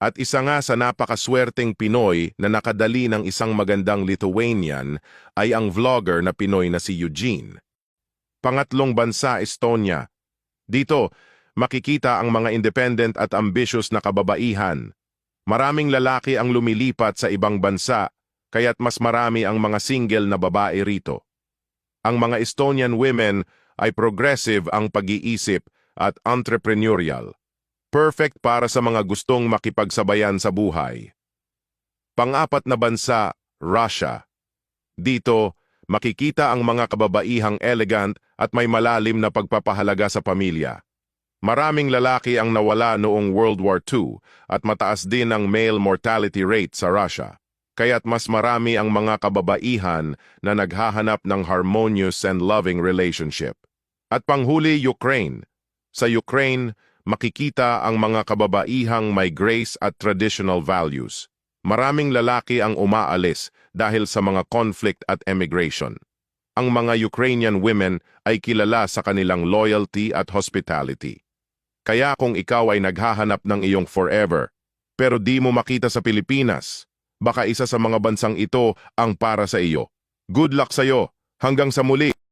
At isa nga sa napakaswerteng Pinoy na nakadali ng isang magandang Lithuanian ay ang vlogger na Pinoy na si Eugene. Pangatlong bansa, Estonia. Dito, makikita ang mga independent at ambitious na kababaihan. Maraming lalaki ang lumilipat sa ibang bansa, kaya't mas marami ang mga single na babae rito. Ang mga Estonian women ay progressive ang pag-iisip at entrepreneurial. Perfect para sa mga gustong makipagsabayan sa buhay. Pang-apat na bansa, Russia. Dito, makikita ang mga kababaihang elegant at may malalim na pagpapahalaga sa pamilya. Maraming lalaki ang nawala noong World War II at mataas din ang male mortality rate sa Russia. Kaya't mas marami ang mga kababaihan na naghahanap ng harmonious and loving relationship. At panghuli, Ukraine. Sa Ukraine, makikita ang mga kababaihang may grace at traditional values. Maraming lalaki ang umaalis dahil sa mga conflict at emigration. Ang mga Ukrainian women ay kilala sa kanilang loyalty at hospitality. Kaya kung ikaw ay naghahanap ng iyong forever, pero di mo makita sa Pilipinas, baka isa sa mga bansang ito ang para sa iyo. Good luck sa iyo. Hanggang sa muli!